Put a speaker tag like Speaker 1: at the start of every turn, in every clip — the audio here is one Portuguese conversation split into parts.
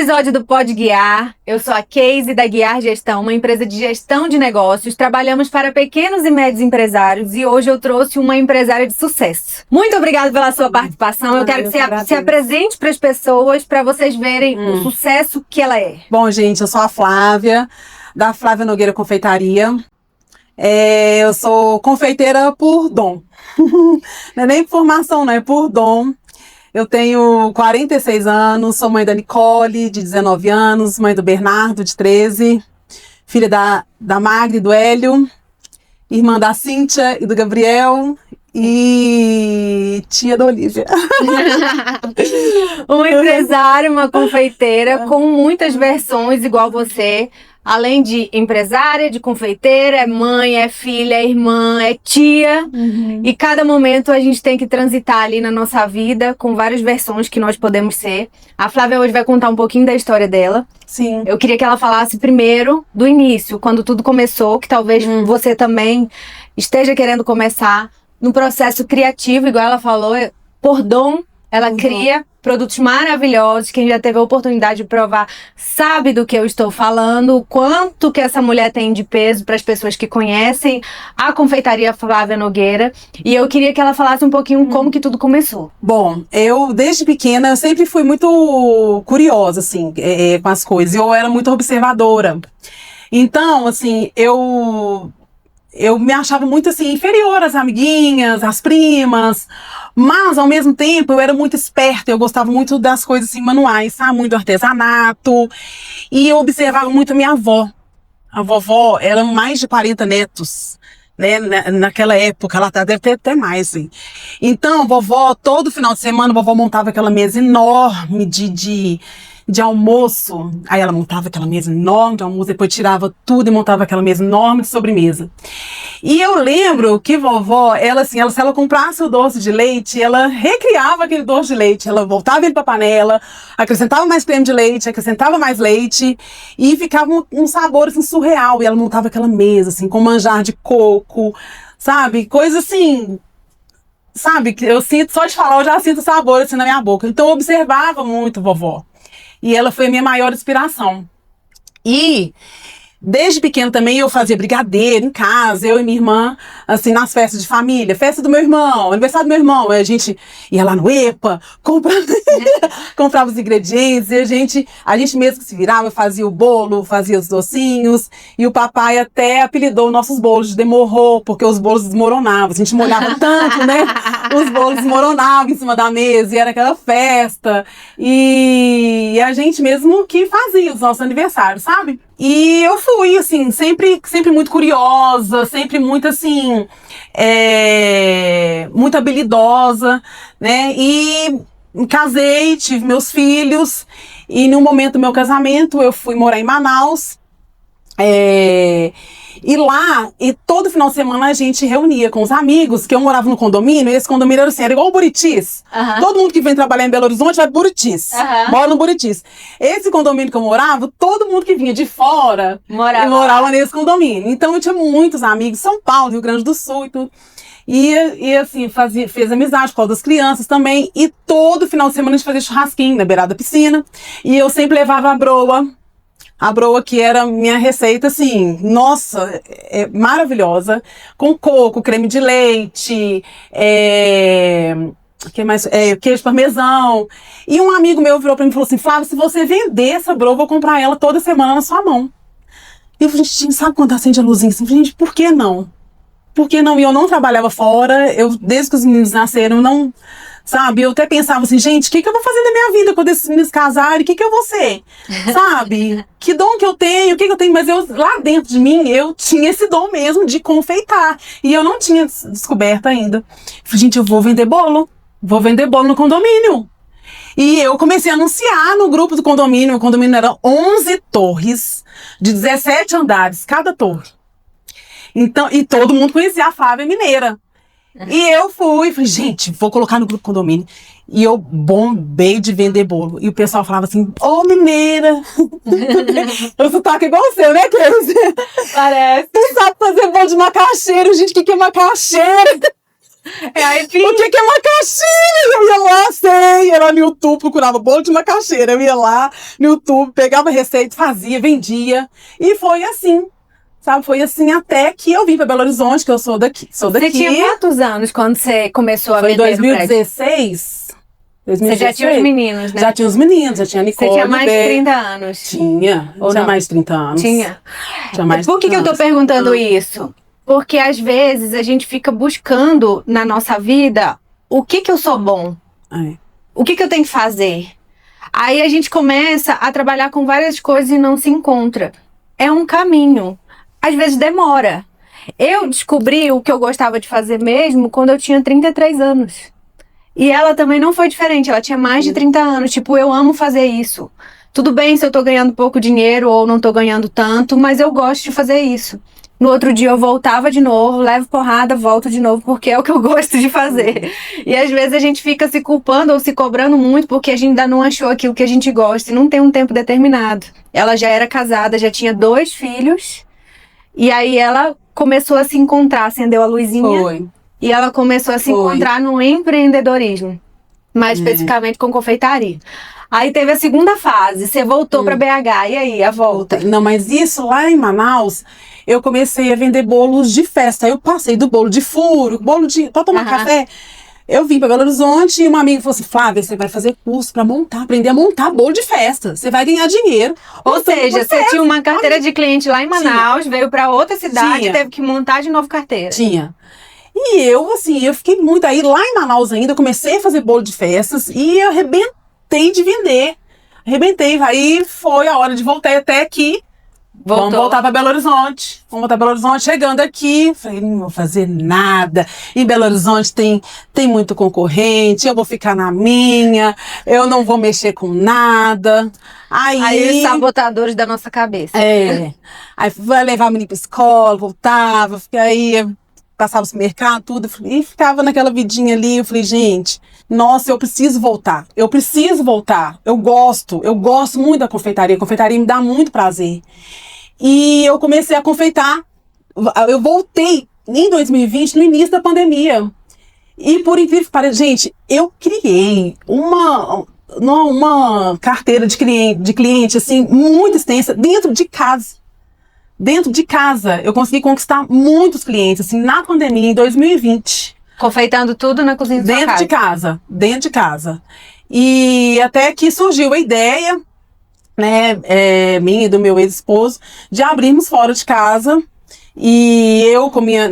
Speaker 1: episódio do Pode Guiar. Eu sou a Casey da Guiar Gestão, uma empresa de gestão de negócios. Trabalhamos para pequenos e médios empresários e hoje eu trouxe uma empresária de sucesso. Muito obrigada pela sua participação. Eu quero que você se apresente para as pessoas, para vocês verem o sucesso que ela é.
Speaker 2: Bom, gente, eu sou a Flávia, da Flávia Nogueira Confeitaria. Eu sou confeiteira por dom. Não é nem por formação, não, é por dom. Eu tenho 46 anos, sou mãe da Nicole, de 19 anos, mãe do Bernardo, de 13, filha da Magri, do Hélio, irmã da Cíntia e do Gabriel e tia da Olivia.
Speaker 1: Uma empresária, uma confeiteira com muitas versões igual você. Além de empresária, de confeiteira, é mãe, é filha, é irmã, é tia. E cada momento a gente tem que transitar ali na nossa vida com várias versões que nós podemos ser. A Flávia hoje vai contar um pouquinho da história dela.
Speaker 2: Sim.
Speaker 1: Eu queria que ela falasse primeiro do início, quando tudo começou, que talvez você também esteja querendo começar no processo criativo, igual ela falou, por dom. Ela cria produtos maravilhosos. Quem já teve a oportunidade de provar sabe do que eu estou falando, o quanto que essa mulher tem de peso para as pessoas que conhecem a confeitaria Flávia Nogueira. E eu queria que ela falasse um pouquinho como que tudo começou.
Speaker 2: Bom, eu desde pequena eu sempre fui muito curiosa, assim, com as coisas. Eu era muito observadora. Então, assim, eu me achava muito, assim, inferior às amiguinhas, às primas. Mas, ao mesmo tempo, eu era muito esperta, eu gostava muito das coisas assim, manuais, sabe? Muito do artesanato. E eu observava muito a minha avó. A vovó, eram mais de 40 netos, né? Naquela época, ela deve ter até mais, assim. Então, vovó, todo final de semana, a vovó montava aquela mesa enorme de almoço. Aí ela montava aquela mesa enorme de almoço, depois tirava tudo e montava aquela mesa enorme de sobremesa. E eu lembro que vovó, se ela comprasse o doce de leite, ela recriava aquele doce de leite. Ela voltava ele pra panela, acrescentava mais creme de leite, acrescentava mais leite e ficava um sabor assim surreal. E ela montava aquela mesa assim com manjar de coco, sabe? Coisa assim, sabe? Que eu sinto, só de falar eu já sinto o sabor assim na minha boca. Então eu observava muito vovó. E ela foi a minha maior inspiração. E desde pequeno também eu fazia brigadeiro em casa, eu e minha irmã, assim, nas festas de família. Festa do meu irmão, aniversário do meu irmão. A gente ia lá no EPA, comprava os ingredientes e a gente mesmo que se virava, fazia o bolo, fazia os docinhos. E o papai até apelidou nossos bolos de demorrou, porque os bolos desmoronavam. A gente molhava tanto, né? Os bolos desmoronavam em cima da mesa e era aquela festa. E a gente mesmo que fazia os nossos aniversários, sabe? E eu fui, assim, sempre muito curiosa, sempre muito, assim, muito habilidosa, né? E casei, tive meus filhos, e no momento do meu casamento eu fui morar em Manaus. E lá, todo final de semana a gente reunia com os amigos, que eu morava no condomínio, e esse condomínio era assim, era igual o Buritis. Todo mundo que vem trabalhar em Belo Horizonte vai pro Buritis. Mora no Buritis. Esse condomínio que eu morava, todo mundo que vinha de fora morava nesse condomínio. Então eu tinha muitos amigos, São Paulo, Rio Grande do Sul e tudo. E assim, fez amizade com as crianças também. E todo final de semana a gente fazia churrasquinho na beirada da piscina. E eu sempre levava a broa. A broa que era minha receita, assim, nossa, maravilhosa. Com coco, creme de leite, queijo parmesão. E um amigo meu virou pra mim e falou assim, Flávia, se você vender essa broa, eu vou comprar ela toda semana na sua mão. E eu falei, gente, sabe quando acende a luzinha? Assim, gente, por que não? Por que não? E eu não trabalhava fora, desde que os meninos nasceram, não... Sabe, eu até pensava assim, gente, o que eu vou fazer na minha vida quando esses meninos casarem? O que eu vou ser? Sabe? Que dom que eu tenho, o que eu tenho? Mas lá dentro de mim, eu tinha esse dom mesmo de confeitar. E eu não tinha descoberto ainda. Falei, gente, eu vou vender bolo no condomínio. E eu comecei a anunciar no grupo do condomínio. O condomínio era 11 torres, de 17 andares, cada torre. Então, e todo mundo conhecia a Flávia Mineira. E eu falei, gente, vou colocar no grupo condomínio. E eu bombei de vender bolo. E o pessoal falava assim, mineira. Eu sotaque igual o seu, né, Cleusa?
Speaker 1: Parece.
Speaker 2: Você sabe fazer bolo de macaxeira. Gente, o que é macaxeira?
Speaker 1: Aí,
Speaker 2: O que é macaxeira? Eu ia lá, ia lá no YouTube, procurava bolo de macaxeira. Eu ia lá no YouTube, pegava receita, fazia, vendia. E foi assim, sabe? Foi assim até que eu vim para Belo Horizonte, que eu sou daqui.
Speaker 1: Você tinha quantos anos quando você começou a
Speaker 2: Foi em
Speaker 1: vender no prédio?
Speaker 2: 2016.
Speaker 1: Você já tinha os meninos, né?
Speaker 2: Já tinha os meninos, já tinha a Nicole.
Speaker 1: Você tinha mais de 30 anos?
Speaker 2: Tinha.
Speaker 1: Ou
Speaker 2: tinha
Speaker 1: não?
Speaker 2: mais de 30 anos.
Speaker 1: Tinha.
Speaker 2: Tinha mais de
Speaker 1: Por que
Speaker 2: 30
Speaker 1: eu tô
Speaker 2: anos.
Speaker 1: perguntando isso? Porque às vezes a gente fica buscando na nossa vida o que eu sou bom,
Speaker 2: É.
Speaker 1: o que eu tenho que fazer. Aí a gente começa a trabalhar com várias coisas e não se encontra. É um caminho. Às vezes demora. Eu descobri o que eu gostava de fazer mesmo quando eu tinha 33 anos. E ela também não foi diferente, ela tinha mais de 30 anos. Tipo, eu amo fazer isso. Tudo bem se eu tô ganhando pouco dinheiro ou não tô ganhando tanto, mas eu gosto de fazer isso. No outro dia eu voltava de novo, levo porrada, volto de novo, porque é o que eu gosto de fazer. E às vezes a gente fica se culpando ou se cobrando muito porque a gente ainda não achou aquilo que a gente gosta e não tem um tempo determinado. Ela já era casada, já tinha 2 filhos, e aí ela começou a se encontrar, acendeu a luzinha.
Speaker 2: Foi.
Speaker 1: E ela começou a se encontrar no empreendedorismo, mais especificamente com confeitaria. Aí teve a segunda fase, você voltou para BH, e aí, a volta?
Speaker 2: Não, mas isso lá em Manaus, eu comecei a vender bolos de festa. Eu passei do bolo de furo, bolo de... pra tomar café. Eu vim para Belo Horizonte e uma amiga falou assim, Flávia, você vai fazer curso para montar, aprender a montar bolo de festa. Você vai ganhar dinheiro.
Speaker 1: Ou seja, você tinha uma carteira de cliente lá em Manaus, veio para outra cidade, teve que montar de novo carteira.
Speaker 2: Tinha. E eu, assim, eu fiquei muito aí, lá em Manaus ainda, eu comecei a fazer bolo de festas e eu arrebentei de vender. Arrebentei, aí foi a hora de voltar até aqui.
Speaker 1: Voltou.
Speaker 2: Vamos voltar para Belo Horizonte. Vamos voltar para Belo Horizonte. Chegando aqui, falei, não vou fazer nada. Em Belo Horizonte tem muito concorrente, eu vou ficar na minha, eu não vou mexer com nada.
Speaker 1: Aí os sabotadores da nossa cabeça.
Speaker 2: Aí vai levar a menina pra escola, voltava, aí passava o supermercado, tudo, e ficava naquela vidinha ali. Eu falei, gente, nossa, eu preciso voltar. Eu gosto muito da confeitaria. A confeitaria me dá muito prazer. E eu comecei a confeitar. Eu voltei em 2020, no início da pandemia. E por incrível que pareça, gente, eu criei uma carteira de cliente assim, muito extensa, dentro de casa. Dentro de casa, eu consegui conquistar muitos clientes, assim, na pandemia, em 2020.
Speaker 1: Confeitando tudo na cozinha da sua casa.
Speaker 2: Dentro de casa. E até que surgiu a ideia, né, minha e do meu ex-esposo, de abrirmos fora de casa. E eu com minha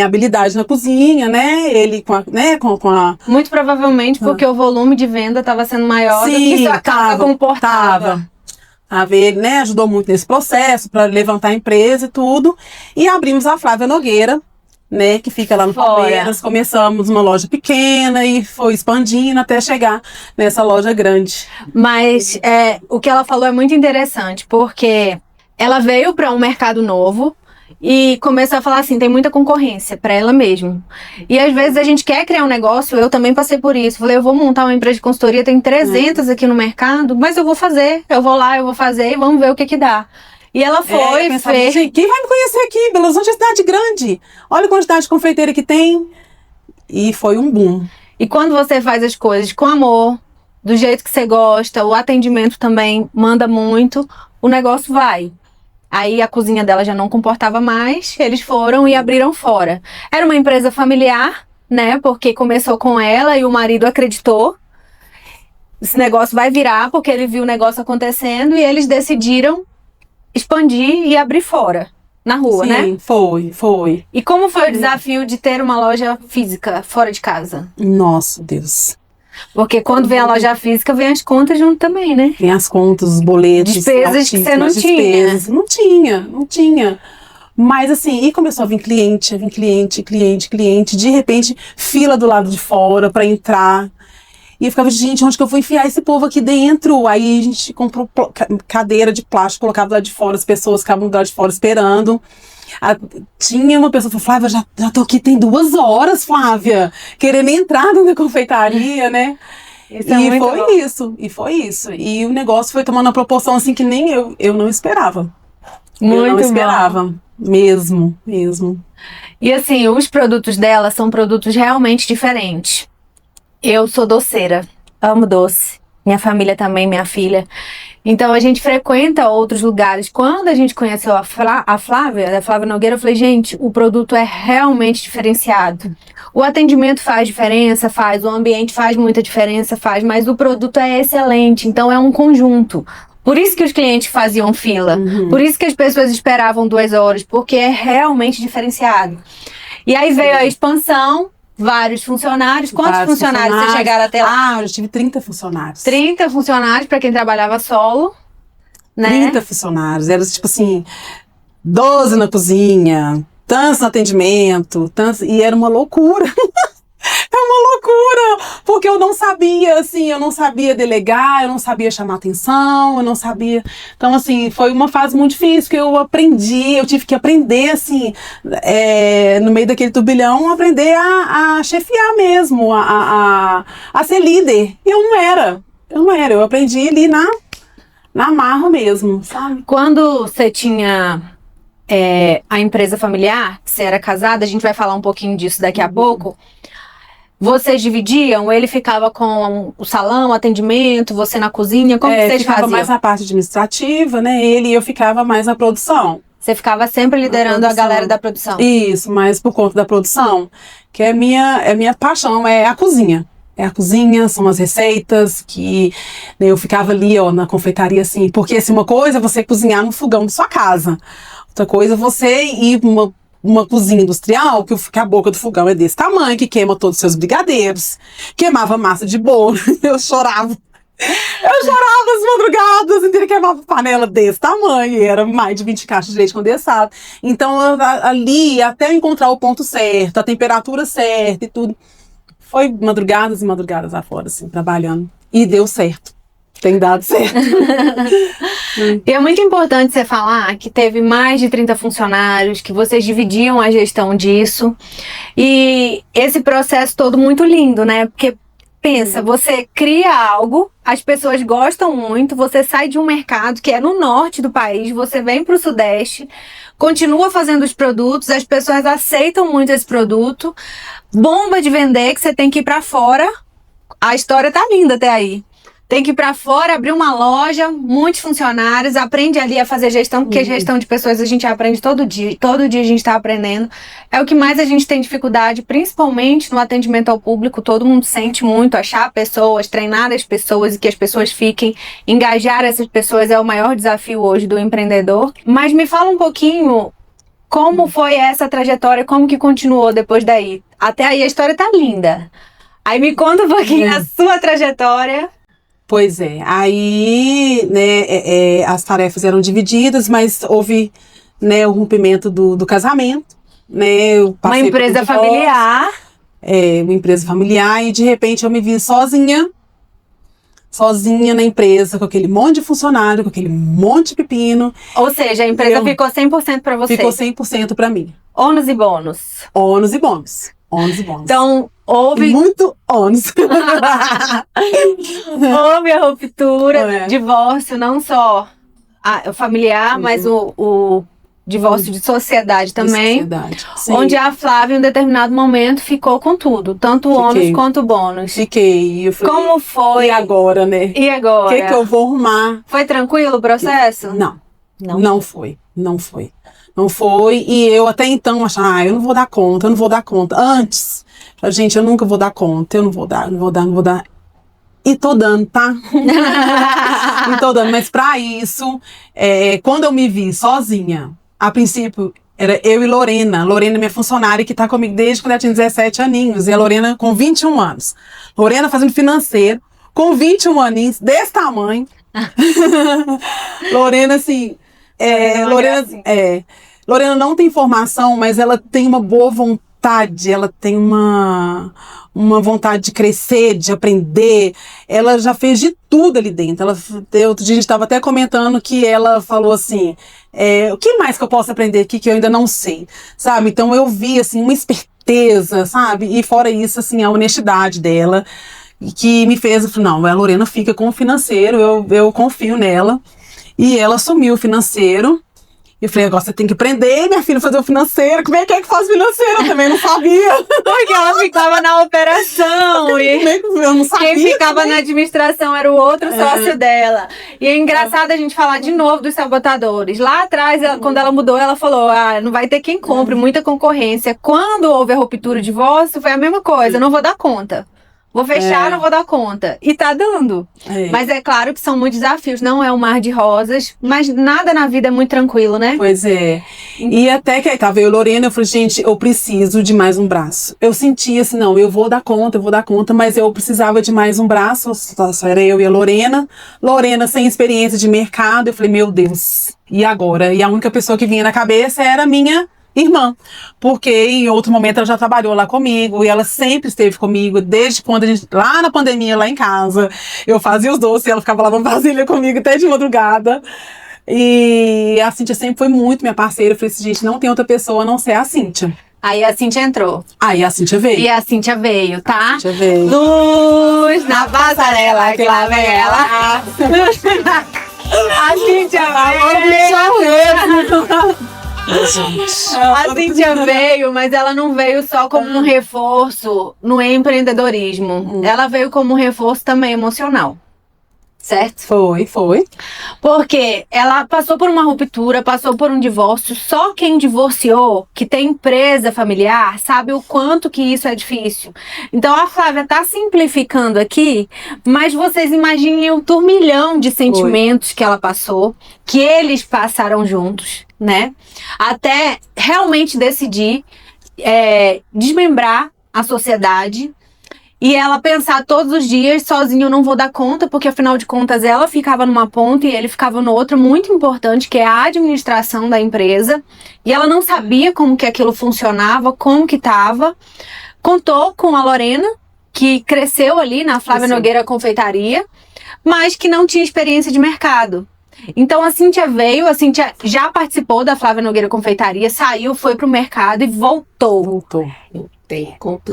Speaker 2: habilidade na cozinha, né, ele com a...
Speaker 1: Muito provavelmente porque o volume de venda estava sendo maior do que sua casa comportava.
Speaker 2: Ele, né, ajudou muito nesse processo para levantar a empresa e tudo. E abrimos a Flávia Nogueira, né, que fica lá no Palmeiras. Começamos uma loja pequena e foi expandindo até chegar nessa loja grande.
Speaker 1: Mas o que ela falou é muito interessante, porque ela veio para um mercado novo e começou a falar assim, tem muita concorrência para ela mesmo. E às vezes a gente quer criar um negócio, eu também passei por isso. Falei, eu vou montar uma empresa de consultoria, tem 300 aqui no mercado, mas eu vou fazer, eu vou lá, eu vou fazer e vamos ver o que dá. E ela foi, fez...
Speaker 2: Gente, quem vai me conhecer aqui? Belo Horizonte é cidade grande. Olha a quantidade de confeiteira que tem. E foi um boom.
Speaker 1: E quando você faz as coisas com amor, do jeito que você gosta, o atendimento também manda muito, o negócio vai. Aí a cozinha dela já não comportava mais, eles foram e abriram fora. Era uma empresa familiar, né? Porque começou com ela e o marido acreditou. Esse negócio vai virar, porque ele viu o negócio acontecendo e eles decidiram expandir e abrir fora, na rua, né?
Speaker 2: Sim, foi.
Speaker 1: E como foi o desafio de ter uma loja física fora de casa?
Speaker 2: Nossa, Deus.
Speaker 1: Porque quando vem a loja física, vem as contas junto também, né?
Speaker 2: Vem as contas, os boletos.
Speaker 1: Despesas que você não tinha.
Speaker 2: Não tinha. Mas assim, e começou a vir cliente. De repente, fila do lado de fora para entrar. E eu ficava, gente, onde que eu vou enfiar esse povo aqui dentro? Aí a gente comprou cadeira de plástico, colocava do lado de fora, as pessoas ficavam do lado de fora esperando. Tinha uma pessoa que falou, Flávia, já tô aqui tem 2 horas, Flávia, querendo entrar na confeitaria, né? Foi isso. E o negócio foi tomando uma proporção assim que nem eu não esperava.
Speaker 1: Muito
Speaker 2: eu não esperava, mesmo.
Speaker 1: E assim, os produtos dela são produtos realmente diferentes. Eu sou doceira, amo doce. Minha família também, minha filha. Então a gente frequenta outros lugares. Quando a gente conheceu a Flávia Nogueira, eu falei, gente, o produto é realmente diferenciado. O atendimento faz diferença, faz, o ambiente faz muita diferença, faz, mas o produto é excelente, então é um conjunto. Por isso que os clientes faziam fila, por isso que as pessoas esperavam 2 horas, porque é realmente diferenciado. E aí veio a expansão, vários funcionários. Quantos funcionários vocês chegaram até lá?
Speaker 2: Eu tive 30 funcionários.
Speaker 1: 30 funcionários para quem trabalhava solo, né?
Speaker 2: 30 funcionários. Era tipo assim, 12 na cozinha, tantos no atendimento, tantos, e era uma loucura. É uma loucura, porque eu não sabia, assim, eu não sabia delegar, eu não sabia chamar atenção, eu não sabia. Então, assim, foi uma fase muito difícil, que eu aprendi, eu tive que aprender, assim, no meio daquele turbilhão, aprender a chefiar mesmo, a ser líder. E eu não era, eu aprendi ali na marra mesmo, sabe?
Speaker 1: Quando você tinha a empresa familiar, você era casada, a gente vai falar um pouquinho disso daqui a pouco. Vocês dividiam? Ele ficava com o salão, atendimento, você na cozinha? Como que vocês faziam?
Speaker 2: Ficava mais na parte administrativa, né? Ele e eu ficava mais na produção.
Speaker 1: Você ficava sempre liderando a galera da produção?
Speaker 2: Isso, mas por conta da produção, que é minha paixão, é a cozinha. É a cozinha, são as receitas que, né, eu ficava ali, ó, na confeitaria, assim, porque assim, uma coisa é você cozinhar no fogão de sua casa, outra coisa é você ir uma cozinha industrial, que a boca do fogão é desse tamanho, que queima todos os seus brigadeiros, queimava massa de bolo, eu chorava as madrugadas inteiras, queimava panela desse tamanho, e era mais de 20 caixas de leite condensado. Então, ali, até eu encontrar o ponto certo, a temperatura certa e tudo, foi madrugadas e madrugadas afora, assim, trabalhando. E deu certo. Tem dado certo.
Speaker 1: E é muito importante você falar que teve mais de 30 funcionários, que vocês dividiam a gestão disso. E esse processo todo muito lindo, né? Porque pensa, você cria algo, as pessoas gostam muito, você sai de um mercado que é no norte do país, você vem para o sudeste, continua fazendo os produtos, as pessoas aceitam muito esse produto, bomba de vender, que você tem que ir para fora. A história tá linda até aí. Tem que ir pra fora, abrir uma loja, muitos funcionários, aprende ali a fazer gestão, porque gestão de pessoas a gente aprende todo dia a gente tá aprendendo. É o que mais a gente tem dificuldade, principalmente no atendimento ao público, todo mundo sente muito, achar pessoas, treinar as pessoas e que as pessoas fiquem, engajar essas pessoas é o maior desafio hoje do empreendedor. Mas me fala um pouquinho como foi essa trajetória, como que continuou depois daí. Até aí a história tá linda. Aí me conta um pouquinho a sua trajetória.
Speaker 2: Pois é, aí, né, as tarefas eram divididas, mas houve, né, o rompimento do casamento, né,
Speaker 1: uma empresa familiar.
Speaker 2: Uma empresa familiar, e de repente eu me vi sozinha na empresa, com aquele monte de funcionário, com aquele monte de pepino.
Speaker 1: Ou seja, a empresa ficou 100% para você.
Speaker 2: Ficou 100% para mim.
Speaker 1: Ônus e bônus.
Speaker 2: Ônus e bônus. Ônus e bônus.
Speaker 1: Então, houve...
Speaker 2: muito ônus.
Speaker 1: Houve a ruptura, divórcio, não só o familiar, mas o divórcio de sociedade também. De sociedade, sim. Onde a Flávia, em um determinado momento, ficou com tudo. Tanto o ônus quanto o bônus.
Speaker 2: Fiquei.
Speaker 1: Como foi?
Speaker 2: E agora, né?
Speaker 1: E agora?
Speaker 2: O que eu vou arrumar?
Speaker 1: Foi tranquilo o processo?
Speaker 2: Não foi. Não foi, e eu até então achava, eu não vou dar conta. Antes, gente, eu nunca vou dar conta, eu não vou dar. E tô dando, tá? E tô dando, mas pra isso, quando eu me vi sozinha, a princípio, era eu e Lorena. Lorena é minha funcionária, que tá comigo desde quando ela tinha 17 aninhos, e a Lorena com 21 anos. Lorena fazendo financeiro, com 21 aninhos, desse tamanho. Lorena, assim... Lorena não tem formação, mas ela tem uma boa vontade, ela tem uma vontade de crescer, de aprender. Ela já fez de tudo ali dentro. Outro dia a gente estava até comentando que ela falou assim, o que mais que eu posso aprender aqui que eu ainda não sei, sabe? Então eu vi assim, uma esperteza, sabe? E fora isso, assim, a honestidade dela, que me fez, eu falei, não, a Lorena fica com o financeiro, eu confio nela. E ela assumiu o financeiro. Eu falei, agora você tem que aprender, minha filha, fazer o financeiro. Como é que faz financeiro? Eu também não sabia.
Speaker 1: Porque ela ficava na operação e
Speaker 2: Eu não sabia.
Speaker 1: quem ficava na administração era o outro sócio dela. E é engraçado a gente falar de novo dos sabotadores. Lá atrás, quando ela mudou, ela falou, não vai ter quem compre, muita concorrência. Quando houve a ruptura, o divórcio, foi a mesma coisa, não vou dar conta. Vou fechar, não vou dar conta. E tá dando. Mas é claro que são muitos desafios. Não é um mar de rosas, mas nada na vida é muito tranquilo, né?
Speaker 2: Pois é. E até que aí tava eu e Lorena, eu falei, gente, eu preciso de mais um braço. Eu sentia assim, não, eu vou dar conta, mas eu precisava de mais um braço. Só era eu e a Lorena. Lorena sem experiência de mercado. Eu falei, meu Deus, e agora? E a única pessoa que vinha na cabeça era a minha irmã, porque em outro momento ela já trabalhou lá comigo e ela sempre esteve comigo, desde quando a gente, lá na pandemia, lá em casa, eu fazia os doces e ela ficava lavando vasilha comigo até de madrugada. E a Cíntia sempre foi muito minha parceira. Eu falei assim, gente, não tem outra pessoa a não ser a Cíntia.
Speaker 1: Aí a Cíntia entrou.
Speaker 2: Aí a Cíntia veio.
Speaker 1: E a Cíntia veio, tá?
Speaker 2: A Cíntia veio.
Speaker 1: Luz na passarela, que lá vem ela. A Cíntia veio. A Cíntia veio, mas ela não veio só como um reforço no empreendedorismo. Ela veio como um reforço também emocional. Certo?
Speaker 2: Foi.
Speaker 1: Porque ela passou por uma ruptura, passou por um divórcio. Só quem divorciou, que tem empresa familiar, sabe o quanto que isso é difícil. Então a Flávia tá simplificando aqui, mas vocês imaginem o turbilhão de sentimentos que ela passou, que eles passaram juntos, né? Até realmente decidir desmembrar a sociedade. E ela pensar todos os dias, sozinha eu não vou dar conta, porque afinal de contas ela ficava numa ponta e ele ficava no outro, muito importante, que é a administração da empresa. E ela não sabia como que aquilo funcionava, como que tava. Contou com a Lorena, que cresceu ali na Flávia Nogueira Confeitaria, mas que não tinha experiência de mercado. Então a Cíntia veio, a Cíntia já participou da Flávia Nogueira Confeitaria, saiu, foi pro mercado e voltou.
Speaker 3: Contou.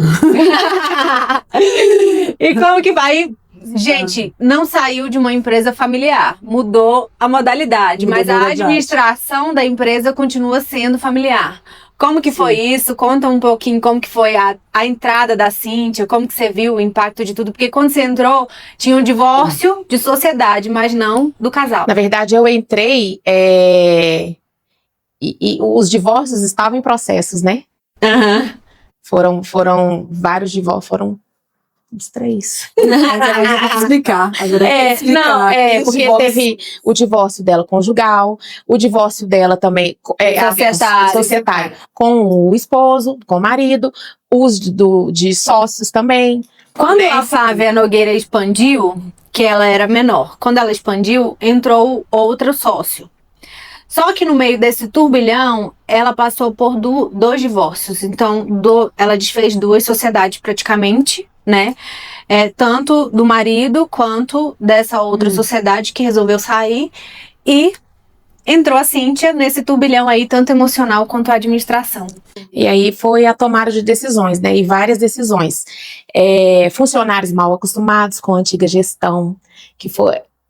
Speaker 1: E como que vai? Gente, não saiu de uma empresa familiar, mudou a modalidade, mas a administração da empresa continua sendo familiar. Como que foi isso? Conta um pouquinho como que foi a entrada da Cíntia, como que você viu o impacto de tudo, porque quando você entrou, tinha um divórcio de sociedade, mas não do casal.
Speaker 3: Na verdade, eu entrei e os divórcios estavam em processos, né? Foram vários divórcios, foram uns 3.
Speaker 2: Explicar.
Speaker 3: Porque teve o divórcio dela conjugal, o divórcio dela também societário com o esposo, com o marido, os de sócios também.
Speaker 1: Quando a Flávia Nogueira expandiu, que ela era menor, quando ela expandiu, entrou outro sócio. Só que no meio desse turbilhão, ela passou por 2 divórcios. Então, ela desfez 2 sociedades praticamente, né? Tanto do marido quanto dessa outra sociedade que resolveu sair. E entrou a Cíntia nesse turbilhão aí, tanto emocional quanto a administração.
Speaker 3: E aí foi a tomada de decisões, né? E várias decisões. Funcionários mal acostumados com a antiga gestão, que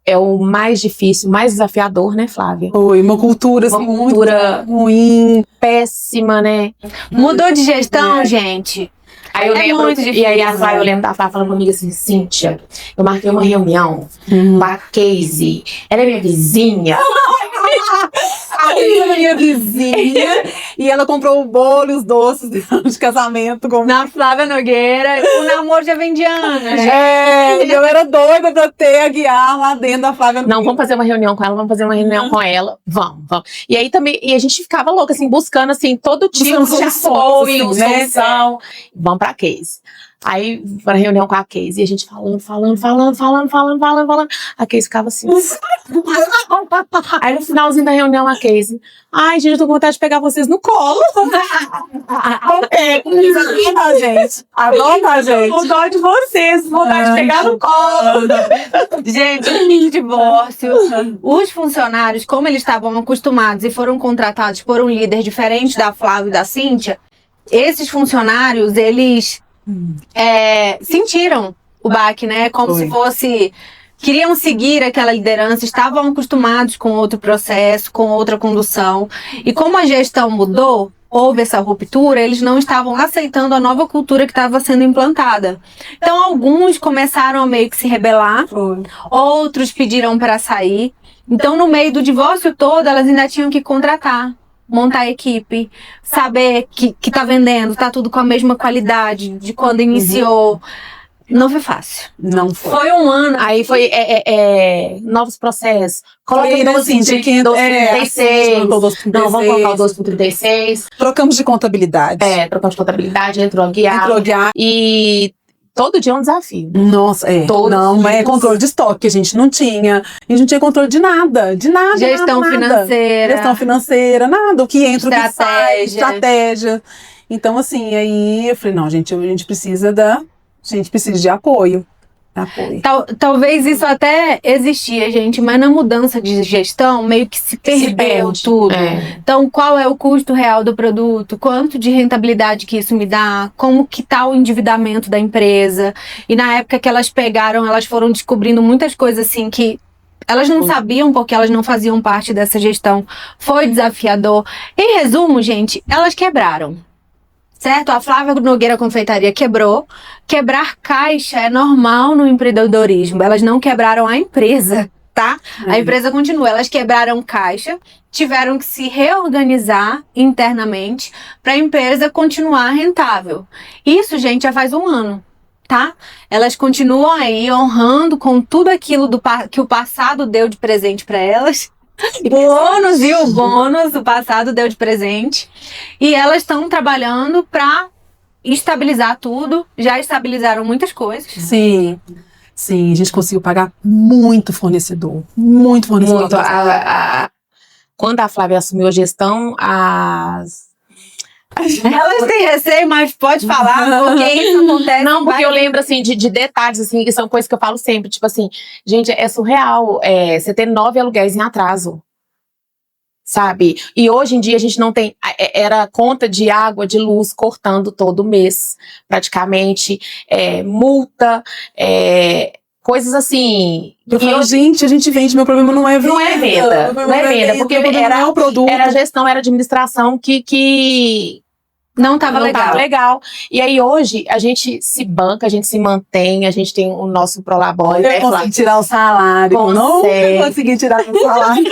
Speaker 3: é o mais difícil, mais desafiador, né, Flávia?
Speaker 2: Foi uma cultura muito ruim,
Speaker 3: péssima, né?
Speaker 1: Mudou de gestão, gente.
Speaker 3: Aí eu lembro, e aí a Flávia, eu lembro da Flávia falando comigo assim, Cíntia, eu marquei uma reunião com a Casey, ela é minha vizinha.
Speaker 2: A minha vizinha, e ela comprou o bolo e os doces de casamento.
Speaker 1: Na Flávia Nogueira, o namoro já vem de anos.
Speaker 2: Eu era doida pra ter a guiar lá dentro da Flávia Nogueira.
Speaker 3: Não, vamos fazer uma reunião com ela, com ela. Vamos. E aí também, e a gente ficava louca, assim, buscando, assim, todo tipo de apoio, solução. Vamos pra Casey. Aí, para reunião com a Casey, e a gente falando. A Casey ficava assim. Aí no finalzinho da reunião, a Casey, ai, gente, eu tô com vontade de pegar vocês no colo.
Speaker 2: Adoro a gente.
Speaker 3: Eu dó de vocês, vontade de pegar no colo.
Speaker 1: Gente, no divórcio, os funcionários, como eles estavam acostumados e foram contratados por um líder diferente da Flávia e da Cíntia, esses funcionários, eles sentiram o baque, né? Como se fosse queriam seguir aquela liderança, estavam acostumados com outro processo, com outra condução. E como a gestão mudou, houve essa ruptura, eles não estavam aceitando a nova cultura que estava sendo implantada. Então, alguns começaram a meio que se rebelar, outros pediram para sair. Então, no meio do divórcio todo, elas ainda tinham que contratar, montar a equipe, saber que tá vendendo, tá tudo com a mesma qualidade de quando iniciou. Não foi fácil.
Speaker 2: Não foi.
Speaker 1: Foi um ano.
Speaker 3: Aí foi novos processos. Coloca
Speaker 2: Foi,
Speaker 3: o
Speaker 2: assim,
Speaker 3: 1236. Não, vamos colocar o 1236.
Speaker 2: Trocamos de contabilidade.
Speaker 3: Trocamos de contabilidade, entrou a guiar. E todo dia é um desafio.
Speaker 2: Nossa, não, é controle de estoque, a gente não tinha. A gente não tinha controle de nada.
Speaker 1: Gestão financeira.
Speaker 2: Gestão financeira, nada. O que entra, o que sai,
Speaker 1: estratégia.
Speaker 2: Então, assim, aí eu falei, não, gente, a gente precisa de apoio.
Speaker 1: Talvez isso até existia, gente, mas na mudança de gestão meio que se perdeu tudo. Então, qual é o custo real do produto? Quanto de rentabilidade que isso me dá? Como que tá o endividamento da empresa? E na época que elas pegaram, elas foram descobrindo muitas coisas assim que elas não sabiam porque elas não faziam parte dessa gestão. Foi desafiador. Em resumo, gente, elas quebraram. Certo? A Flávia Nogueira Confeitaria quebrou. Quebrar caixa é normal no empreendedorismo. Elas não quebraram a empresa, tá? A empresa continua. Elas quebraram caixa, tiveram que se reorganizar internamente para a empresa continuar rentável. Isso, gente, já faz um ano, tá? Elas continuam aí honrando com tudo aquilo que o passado deu de presente para elas. O bônus o passado deu de presente. E elas estão trabalhando para estabilizar tudo. Já estabilizaram muitas coisas.
Speaker 2: Sim, a gente conseguiu pagar muito fornecedor. Muito fornecedor.
Speaker 3: Quando a Flávia assumiu a gestão,
Speaker 1: elas têm receio, mas pode falar, porque isso acontece.
Speaker 3: Não, porque eu lembro, assim, de detalhes, assim, que são coisas que eu falo sempre. Tipo assim, gente, é surreal você ter 9 aluguéis em atraso, sabe? E hoje em dia a gente não tem... Era conta de água, de luz, cortando todo mês, praticamente. Multa, coisas assim...
Speaker 2: Eu falo, gente, a gente vende, meu problema não é venda.
Speaker 3: Não é venda, porque era
Speaker 2: o produto.
Speaker 3: Era gestão, era administração que
Speaker 1: não estava
Speaker 3: legal. E aí hoje a gente se banca, a gente se mantém, a gente tem o nosso Prolabore.
Speaker 2: Eu consegui tirar o salário. Não consegui tirar o salário.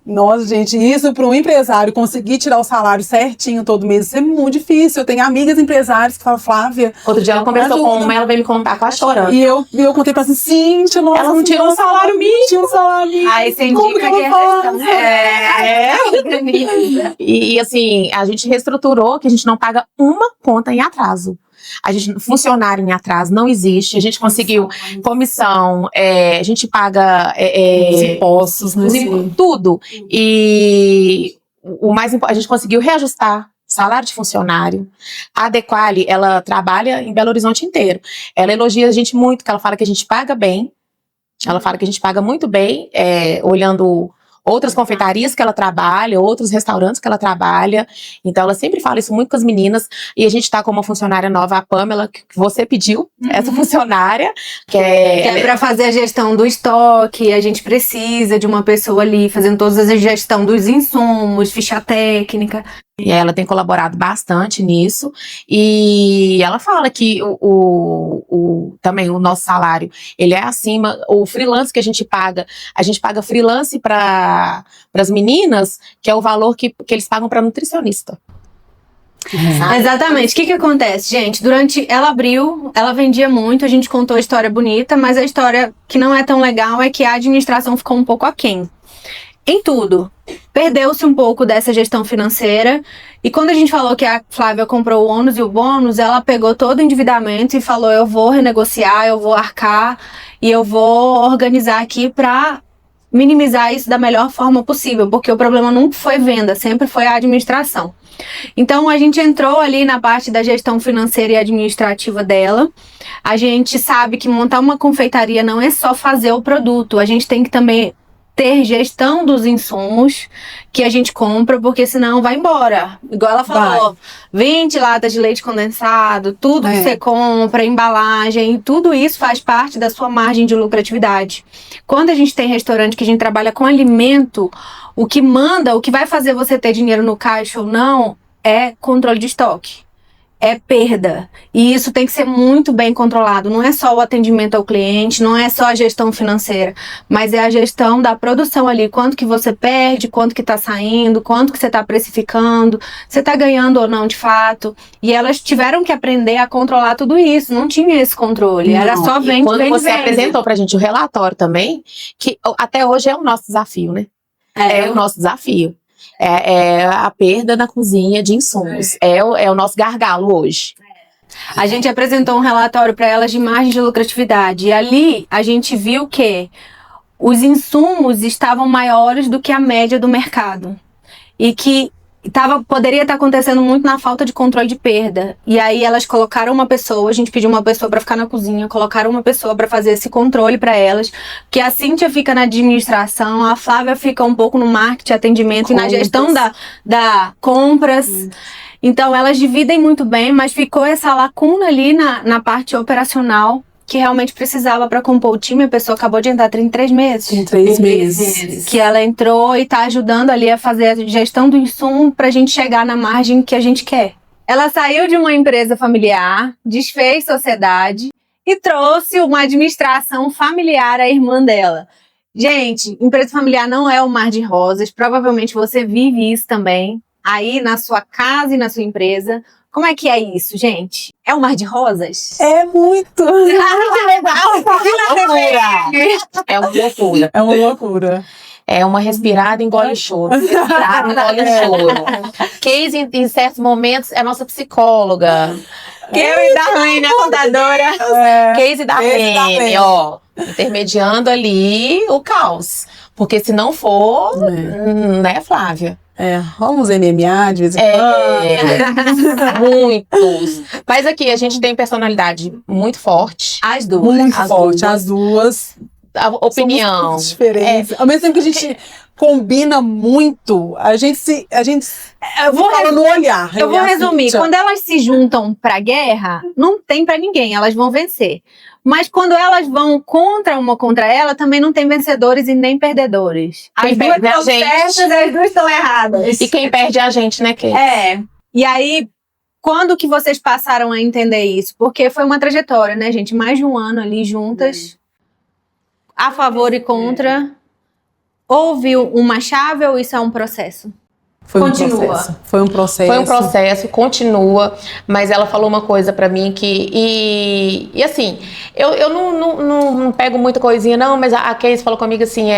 Speaker 2: Nossa, gente, isso para um empresário conseguir tirar o salário certinho todo mês, isso é muito difícil. Eu tenho amigas empresárias que falam, Flávia...
Speaker 3: Outro dia ela conversou com uma, ela veio me contar, quase chorando.
Speaker 2: E eu contei pra ela assim, Cíntia, nossa...
Speaker 3: Ela não tirou um salário mínimo.
Speaker 1: Aí você indica que é gestão.
Speaker 3: E assim, a gente reestruturou que a gente não paga uma conta em atraso. Funcionário em atraso não existe. A gente conseguiu comissão, a gente paga
Speaker 2: os impostos,
Speaker 3: tudo. E o mais importante, a gente conseguiu reajustar salário de funcionário. A Adequali, ela trabalha em Belo Horizonte inteiro. Ela elogia a gente muito, que ela fala que a gente paga bem. Ela fala que a gente paga muito bem, olhando outras confeitarias que ela trabalha, outros restaurantes que ela trabalha. Então, ela sempre fala isso muito com as meninas. E a gente tá com uma funcionária nova, a Pamela, que você pediu, essa funcionária. Que é
Speaker 1: para fazer a gestão do estoque. A gente precisa de uma pessoa ali fazendo toda a gestão dos insumos, ficha técnica.
Speaker 3: E ela tem colaborado bastante nisso. E ela fala que também o nosso salário, ele é acima. O freelance que a gente paga freelance para as meninas, que é o valor que eles pagam para nutricionista.
Speaker 1: Exatamente. O que acontece, gente? Ela abriu, ela vendia muito, a gente contou a história bonita, mas a história que não é tão legal é que a administração ficou um pouco aquém. Em tudo. Perdeu-se um pouco dessa gestão financeira. E quando a gente falou que a Flávia comprou o ônus e o bônus, ela pegou todo o endividamento e falou, eu vou renegociar, eu vou arcar e eu vou organizar aqui para minimizar isso da melhor forma possível, porque o problema nunca foi venda, sempre foi a administração. Então a gente entrou ali na parte da gestão financeira e administrativa dela. A gente sabe que montar uma confeitaria não é só fazer o produto, a gente tem que também ter gestão dos insumos que a gente compra, porque senão vai embora. Igual ela falou, 20 latas de leite condensado, tudo que você compra, embalagem, tudo isso faz parte da sua margem de lucratividade. Quando a gente tem restaurante que a gente trabalha com alimento, o que manda, o que vai fazer você ter dinheiro no caixa ou não, é controle de estoque. É perda. E isso tem que ser muito bem controlado. Não é só o atendimento ao cliente, não é só a gestão financeira, mas é a gestão da produção ali. Quanto que você perde, quanto que tá saindo, quanto que você tá precificando, você tá ganhando ou não de fato. E elas tiveram que aprender a controlar tudo isso. Não tinha esse controle. Era só vende,
Speaker 3: quando
Speaker 1: vende,
Speaker 3: você
Speaker 1: vende.
Speaker 3: apresentou pra gente o relatório também, que até hoje é o nosso desafio, né? É o nosso desafio. É a perda na cozinha de insumos. É o nosso gargalo hoje.
Speaker 1: A gente apresentou um relatório para elas de margem de lucratividade. E ali a gente viu que os insumos estavam maiores do que a média do mercado. E que poderia estar acontecendo muito na falta de controle de perda. E aí elas colocaram uma pessoa, a gente pediu uma pessoa para ficar na cozinha, colocaram uma pessoa para fazer esse controle para elas, que a Cíntia fica na administração, a Flávia fica um pouco no marketing, atendimento e na gestão da compras. Então elas dividem muito bem, mas ficou essa lacuna ali na parte operacional, que realmente precisava para compor o time. A pessoa acabou de entrar em 3 meses.
Speaker 2: Em 3 meses.
Speaker 1: Que ela entrou e tá ajudando ali a fazer a gestão do insumo pra gente chegar na margem que a gente quer. Ela saiu de uma empresa familiar, desfez sociedade e trouxe uma administração familiar à irmã dela. Gente, empresa familiar não é um mar de rosas. Provavelmente você vive isso também, aí na sua casa e na sua empresa. Como é que é isso, gente? É um mar de rosas?
Speaker 2: É muito!
Speaker 1: Que legal!
Speaker 3: É uma loucura.
Speaker 2: É uma loucura.
Speaker 3: É uma respirada, engole o choro. Respirada, engole o choro. Case, em certos momentos, é nossa psicóloga.
Speaker 1: Eu e Darlene, a contadora.
Speaker 3: Case da Darlene, ó. Intermediando ali o caos. Porque se não for, né, Flávia?
Speaker 2: Vamos MMA de vez em quando.
Speaker 3: Muitos. Mas aqui, a gente tem personalidade muito forte.
Speaker 1: As duas.
Speaker 2: Muito forte, as duas.
Speaker 3: A opinião.
Speaker 2: Somos diferentes. Ao mesmo tempo que a gente combina muito, a gente fala no olhar.
Speaker 1: Eu vou resumir. Quando elas se juntam pra guerra, não tem pra ninguém, elas vão vencer. Mas quando elas vão uma contra ela, também não tem vencedores e nem perdedores. As duas estão certas e as duas estão erradas.
Speaker 3: E quem perde é a gente, né, Kate?
Speaker 1: E aí, quando que vocês passaram a entender isso? Porque foi uma trajetória, né, gente? Mais de um ano ali juntas, a favor e contra. Houve uma chave ou isso é um processo?
Speaker 2: Foi um processo,
Speaker 3: continua, mas ela falou uma coisa pra mim que, e assim, eu não pego muita coisinha não, mas a Casey falou comigo assim,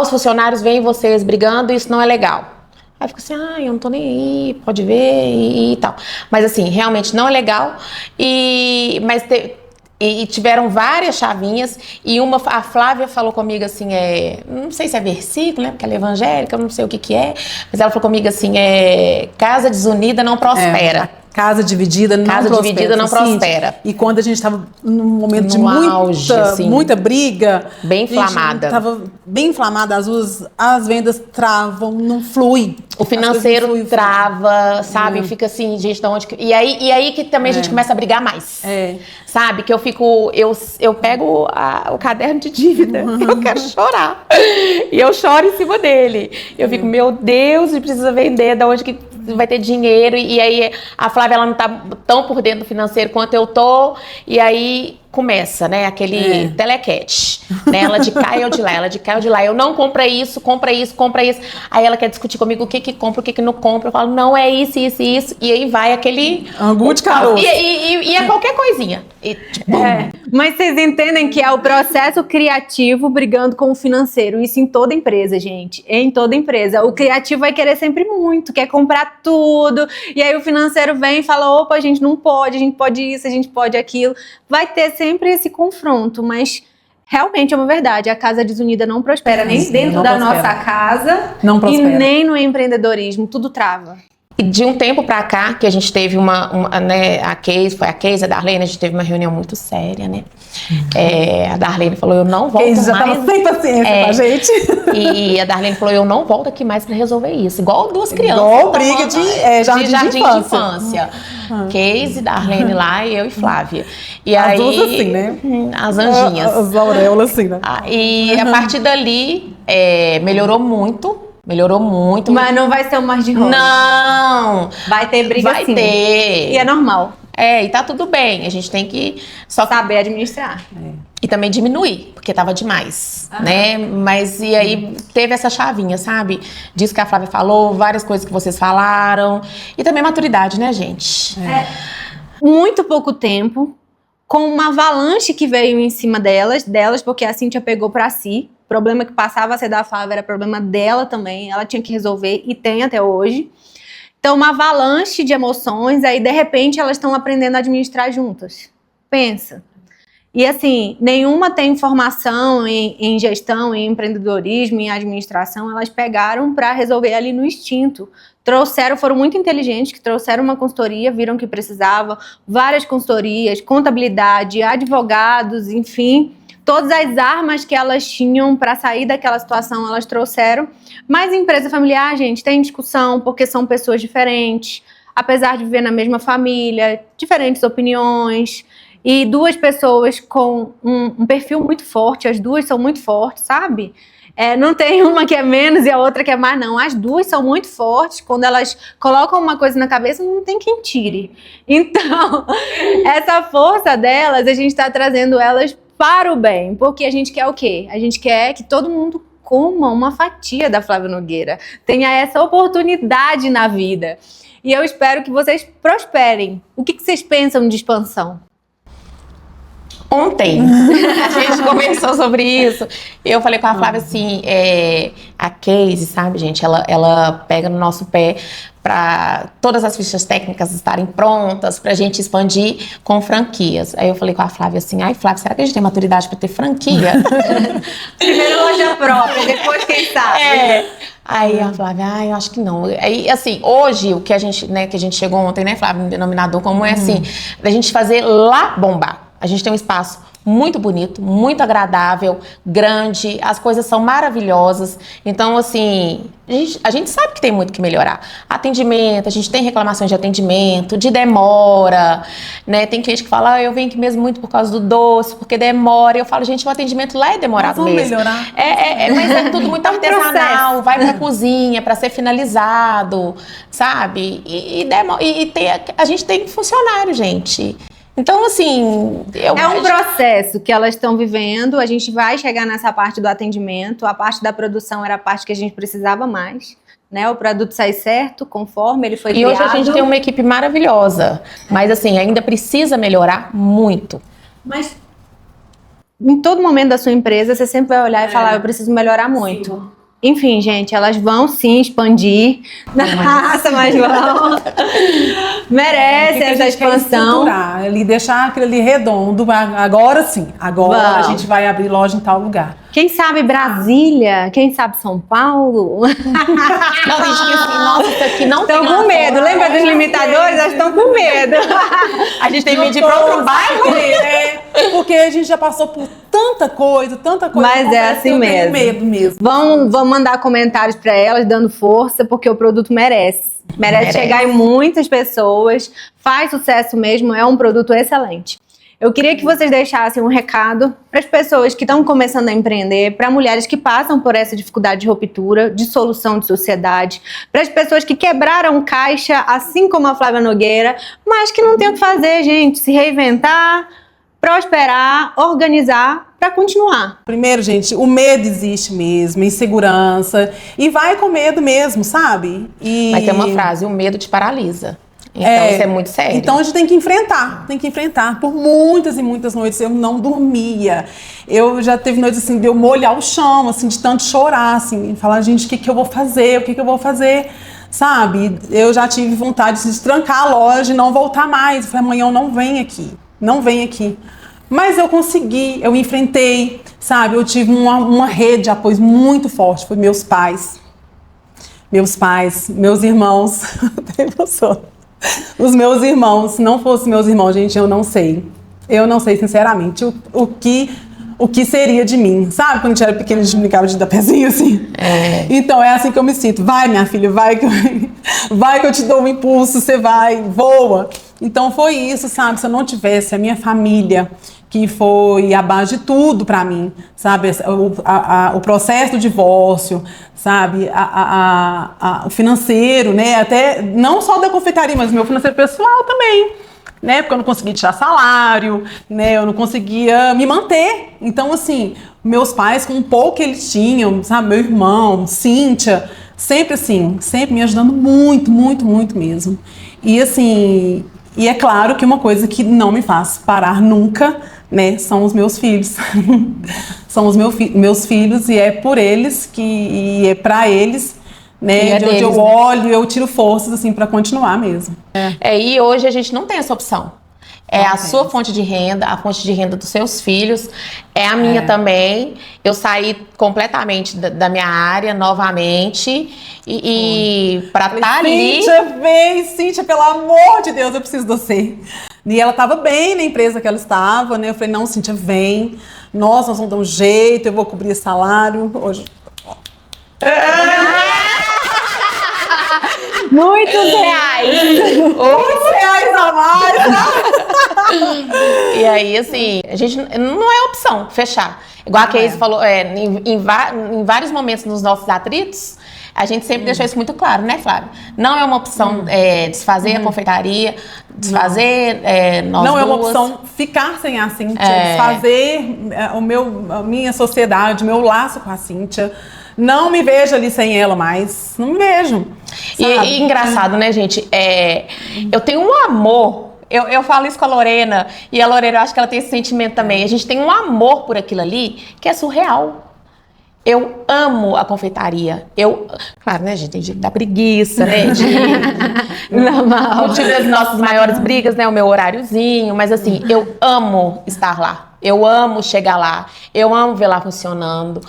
Speaker 3: os funcionários veem vocês brigando e isso não é legal. Aí eu fico assim, eu não tô nem aí, pode ver e tal. Mas assim, realmente não é legal, e tiveram várias chavinhas, e a Flávia falou comigo assim, não sei se é versículo, né, porque ela é evangélica, eu não sei o que é, mas ela falou comigo assim, casa desunida não prospera.
Speaker 2: Casa dividida não prospera. E quando a gente estava num momento de
Speaker 3: auge, assim,
Speaker 2: muita briga,
Speaker 3: bem inflamada.
Speaker 2: Estava bem inflamada, as vendas travam, não flui.
Speaker 3: O financeiro trava, sabe? Fica assim, gente, de onde... E aí que também a gente começa a brigar mais. Sabe? Que eu pego o caderno de dívida, eu quero chorar. E eu choro em cima dele. Eu fico, meu Deus, a gente precisa vender, da onde que vai ter dinheiro? E aí a Flávia, ela não tá tão por dentro do financeiro quanto eu tô. E aí começa, né, aquele telequete, né, ela de cá e eu de lá, ela de cá e eu de lá, eu não compra isso, aí ela quer discutir comigo o que compra, o que não compra, eu falo, não, é isso, e aí vai aquele...
Speaker 2: Angu de caroço.
Speaker 3: E é qualquer coisinha.
Speaker 1: Mas vocês entendem que é o processo criativo brigando com o financeiro, isso em toda empresa, gente, em toda empresa, o criativo vai querer sempre muito, quer comprar tudo, e aí o financeiro vem e fala, opa, a gente não pode, a gente pode isso, a gente pode aquilo, vai ter sempre esse confronto, mas realmente é uma verdade, a casa desunida não prospera, nem dentro da nossa casa e nem no empreendedorismo, tudo trava.
Speaker 3: E de um tempo pra cá, que a gente teve né, a Case, a Darlene, a gente teve uma reunião muito séria, né? A Darlene falou, eu não volto mais.
Speaker 2: Já tava sem paciência com a gente.
Speaker 3: E a Darlene falou, eu não volto aqui mais pra resolver isso. Igual duas crianças.
Speaker 2: Igual briga de jardim de infância.
Speaker 3: Case, Darlene lá e eu e Flávia. E
Speaker 2: as
Speaker 3: aí,
Speaker 2: duas assim, né?
Speaker 3: As anjinhas.
Speaker 2: As auréolas assim, né?
Speaker 3: E a partir dali, melhorou muito.
Speaker 1: Mas não vai ser um mar de rosa.
Speaker 3: Não!
Speaker 1: Vai ter briga sim.
Speaker 3: Vai ter.
Speaker 1: E é normal.
Speaker 3: E tá tudo bem. A gente tem que só
Speaker 1: saber administrar.
Speaker 3: E também diminuir, porque tava demais, né? Mas e aí teve essa chavinha, sabe? Disso que a Flávia falou, várias coisas que vocês falaram. E também maturidade, né, gente?
Speaker 1: Muito pouco tempo, com uma avalanche que veio em cima delas, porque a Cíntia pegou pra si. O problema que passava a ser da Flávia era problema dela também. Ela tinha que resolver e tem até hoje. Então, uma avalanche de emoções, aí de repente elas estão aprendendo a administrar juntas. Pensa. E assim, nenhuma tem formação em gestão, em empreendedorismo, em administração, elas pegaram para resolver ali no instinto. Foram muito inteligentes, que trouxeram uma consultoria, viram que precisava, várias consultorias, contabilidade, advogados, enfim, todas as armas que elas tinham para sair daquela situação, elas trouxeram. Mas empresa familiar, gente, tem discussão, porque são pessoas diferentes, apesar de viver na mesma família, diferentes opiniões, e duas pessoas com um perfil muito forte, as duas são muito fortes, sabe? Não tem uma que é menos e a outra que é mais, não. As duas são muito fortes. Quando elas colocam uma coisa na cabeça, não tem quem tire. Então, essa força delas, a gente está trazendo elas para o bem. Porque a gente quer o quê? A gente quer que todo mundo coma uma fatia da Flávia Nogueira. Tenha essa oportunidade na vida. E eu espero que vocês prosperem. O que vocês pensam de expansão?
Speaker 3: Ontem, a gente conversou sobre isso. Eu falei com a Flávia assim, a Case, sabe, gente, ela pega no nosso pé para todas as fichas técnicas estarem prontas, pra gente expandir com franquias. Aí eu falei com a Flávia assim, Flávia, será que a gente tem maturidade para ter franquia?
Speaker 1: Primeiro loja própria, depois quem sabe.
Speaker 3: Aí a Flávia, eu acho que não. Aí, assim, hoje, o que a gente, né, que a gente chegou ontem, né, Flávia, no denominador comum é assim, da gente fazer lá bombar. A gente tem um espaço muito bonito, muito agradável, grande, as coisas são maravilhosas. Então, assim, a gente sabe que tem muito que melhorar. Atendimento, a gente tem reclamações de atendimento, de demora, né? Tem cliente que fala, eu venho aqui mesmo muito por causa do doce, porque demora. E eu falo, gente, o atendimento lá é demorado mesmo.
Speaker 2: Melhorar.
Speaker 3: Mas é tudo muito artesanal, vai pra cozinha pra ser finalizado, sabe? A gente tem funcionário, gente. Então, assim...
Speaker 1: É um processo que elas estão vivendo, a gente vai chegar nessa parte do atendimento, a parte da produção era a parte que a gente precisava mais, né? O produto sai certo, conforme ele foi criado.
Speaker 3: E hoje a gente tem uma equipe maravilhosa, mas assim, ainda precisa melhorar muito.
Speaker 1: Mas em todo momento da sua empresa, você sempre vai olhar e falar, eu preciso melhorar muito. Sim. Enfim, gente, elas vão sim expandir. Nossa, mas vão. Merece essa expansão.
Speaker 2: Ali, deixar aquele ali redondo. Agora sim. Agora a gente vai abrir loja em tal lugar.
Speaker 1: Quem sabe Brasília? Quem sabe São Paulo?
Speaker 3: Não, gente, assim, nossa, isso aqui não tem.
Speaker 1: Estão com medo. Lembra dos limitadores? Elas estão com medo.
Speaker 3: A gente tem que medir para outro bairro.
Speaker 2: Porque a gente já passou por tanta coisa.
Speaker 1: Mas é assim mesmo.
Speaker 2: Medo mesmo.
Speaker 1: Vamos mandar comentários para elas, dando força, porque o produto merece. Merece chegar em muitas pessoas. Faz sucesso mesmo, é um produto excelente. Eu queria que vocês deixassem um recado para as pessoas que estão começando a empreender, para mulheres que passam por essa dificuldade de ruptura, de solução de sociedade, para as pessoas que quebraram caixa, assim como a Flávia Nogueira, mas que não tem o que fazer, gente, se reinventar, prosperar, organizar para continuar.
Speaker 2: Primeiro, gente, o medo existe mesmo, insegurança, e vai com medo mesmo, sabe?
Speaker 3: Mas tem uma frase, o medo te paralisa. Então isso é muito sério.
Speaker 2: Então a gente tem que enfrentar. Por muitas e muitas noites eu não dormia. Eu já teve noites assim de eu molhar o chão, assim, de tanto chorar, assim, falar, gente, o que eu vou fazer? O que eu vou fazer? Sabe? Eu já tive vontade de trancar a loja e não voltar mais. Eu falei, amanhã eu não venho aqui. Mas eu consegui, eu enfrentei, sabe? Eu tive uma rede de apoio muito forte, foi meus pais. meus pais, meus irmãos, os meus irmãos, se não fossem meus irmãos, gente, eu não sei. Eu não sei, sinceramente, o que seria de mim. Sabe quando a gente era pequena, a gente brincava de dar pezinho assim? Então é assim que eu me sinto. Vai, minha filha, vai que eu te dou um impulso, você vai, voa. Então foi isso, sabe? Se eu não tivesse a minha família, que foi a base de tudo pra mim, sabe? O processo do divórcio, sabe? O financeiro, né? Até não só da confeitaria, mas o meu financeiro pessoal também. Né, porque eu não conseguia tirar salário, né, eu não conseguia me manter. Então, assim, meus pais, com um pouco que eles tinham, sabe, meu irmão, Cíntia, sempre assim, sempre me ajudando muito, muito, muito mesmo. E assim, e é claro que uma coisa que não me faz parar nunca, né, são os meus filhos. São os meus filhos e é por eles e é pra eles, né, de onde eu olho, eu tiro forças assim para continuar mesmo.
Speaker 3: E hoje a gente não tem essa opção. A sua fonte de renda, a fonte de renda dos seus filhos, é a minha também. Eu saí completamente da minha área novamente e para estar ali.
Speaker 2: Cíntia, vem, Cíntia, pelo amor de Deus, eu preciso de você. E ela estava bem na empresa que ela estava, né? Eu falei, não, Cíntia, vem. Nós vamos dar um jeito, eu vou cobrir esse salário. Hoje.
Speaker 1: Muitos reais.
Speaker 2: Muitos reais a mais.
Speaker 3: E aí, assim, a gente não é opção fechar. Igual a Casey falou, em vários momentos nos nossos atritos, a gente sempre deixou isso muito claro, né, Flávia? Não é uma opção desfazer a confeitaria, desfazer nós
Speaker 2: não
Speaker 3: duas.
Speaker 2: É uma opção ficar sem a Cíntia, desfazer a minha sociedade, o meu laço com a Cíntia. Não me vejo ali sem ela mais. Não me vejo.
Speaker 3: E engraçado, né, gente? Eu tenho um amor. Eu falo isso com a Lorena. E a Lorena, eu acho que ela tem esse sentimento também. A gente tem um amor por aquilo ali que é surreal. Eu amo a confeitaria. Claro, né, gente? Tem dia que dá preguiça, né? Não tive as nossas maiores brigas, né? O meu horáriozinho. Mas assim, eu amo estar lá. Eu amo chegar lá. Eu amo ver lá funcionando.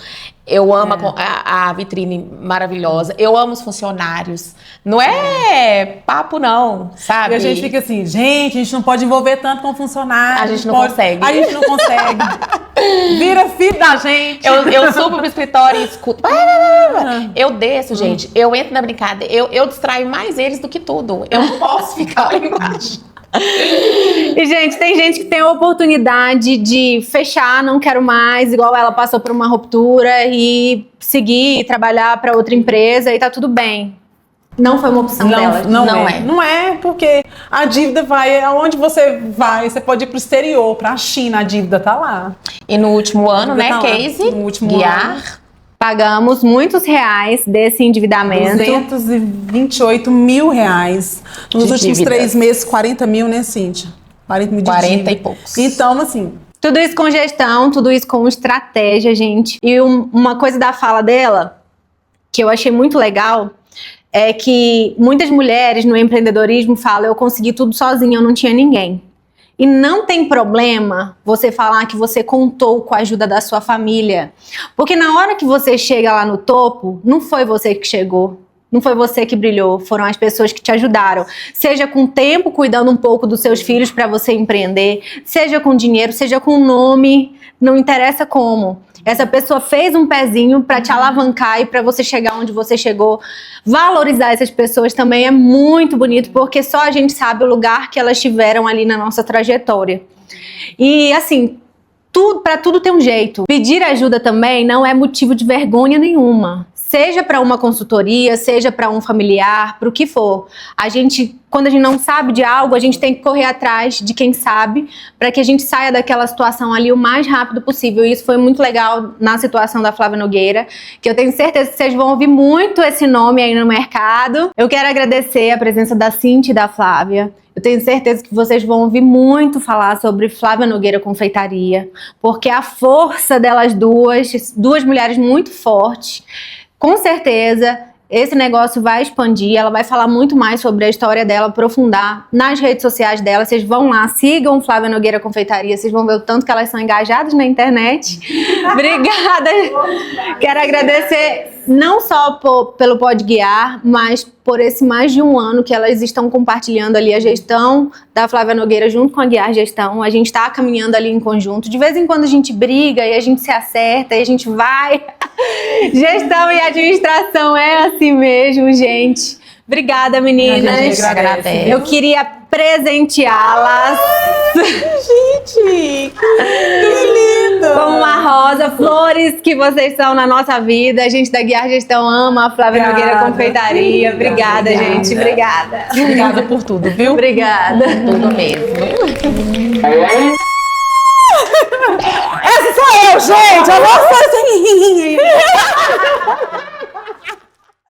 Speaker 3: Eu amo a vitrine maravilhosa. Eu amo os funcionários. Não é papo, não, sabe?
Speaker 2: E a gente fica assim, gente, a gente não pode envolver tanto com funcionário.
Speaker 3: A gente não consegue.
Speaker 2: A gente não consegue. Vira filho da gente.
Speaker 3: Eu subo pro escritório e escuto. Eu desço, gente. Eu entro na brincadeira. Eu distraio mais eles do que tudo. Eu não posso ficar lá embaixo.
Speaker 1: E, gente, tem gente que tem a oportunidade de fechar, não quero mais, igual ela passou por uma ruptura e seguir, trabalhar para outra empresa e tá tudo bem. Não foi uma opção dela.
Speaker 2: Não é, porque a dívida vai aonde você vai. Você pode ir pro exterior, pra China, a dívida tá lá.
Speaker 3: E no último ano, né, Casey?
Speaker 2: No último
Speaker 3: Guiar.
Speaker 2: ano.
Speaker 1: Pagamos muitos reais desse endividamento.
Speaker 2: 228 mil reais. Nos últimos 3 meses, 40 mil, né, Cíntia? 40 mil de
Speaker 3: 40
Speaker 2: dívida.
Speaker 3: e poucos.
Speaker 2: Então, assim...
Speaker 1: Tudo isso com gestão, tudo isso com estratégia, gente. E uma coisa da fala dela, que eu achei muito legal, é que muitas mulheres no empreendedorismo falam, eu consegui tudo sozinha, eu não tinha ninguém. E não tem problema você falar que você contou com a ajuda da sua família. Porque na hora que você chega lá no topo, não foi você que chegou. Não foi você que brilhou, foram as pessoas que te ajudaram. Seja com tempo, cuidando um pouco dos seus filhos para você empreender, seja com dinheiro, seja com nome, não interessa como. Essa pessoa fez um pezinho para te alavancar e para você chegar onde você chegou. Valorizar essas pessoas também é muito bonito, porque só a gente sabe o lugar que elas tiveram ali na nossa trajetória. E assim, para tudo tem um jeito. Pedir ajuda também não é motivo de vergonha nenhuma. Seja para uma consultoria, seja para um familiar, para o que for. Quando a gente não sabe de algo, a gente tem que correr atrás de quem sabe, para que a gente saia daquela situação ali o mais rápido possível. E isso foi muito legal na situação da Flávia Nogueira, que eu tenho certeza que vocês vão ouvir muito esse nome aí no mercado. Eu quero agradecer a presença da Cíntia e da Flávia. Eu tenho certeza que vocês vão ouvir muito falar sobre Flávia Nogueira Confeitaria, porque a força delas duas mulheres muito fortes, com certeza esse negócio vai expandir, ela vai falar muito mais sobre a história dela, aprofundar nas redes sociais dela. Vocês vão lá, sigam Flávia Nogueira Confeitaria, vocês vão ver o tanto que elas são engajadas na internet. Obrigada! Quero agradecer Não só pelo Pode Guiar, mas por esse mais de um ano que elas estão compartilhando ali a gestão da Flávia Nogueira junto com a Guiar Gestão. A gente está caminhando ali em conjunto. De vez em quando a gente briga e a gente se acerta e a gente vai. Gestão e administração é assim mesmo, gente. Obrigada, meninas. Eu queria presenteá-las.
Speaker 2: Gente, que lindo!
Speaker 1: Com uma rosa, flores que vocês são na nossa vida. A gente da Guiar Gestão ama a Flávia Nogueira Confeitaria. Obrigada, gente. Obrigada.
Speaker 2: Obrigada por tudo, viu?
Speaker 1: Obrigada.
Speaker 3: Tudo mesmo.
Speaker 2: Essa sou eu, gente! Eu não sou assim!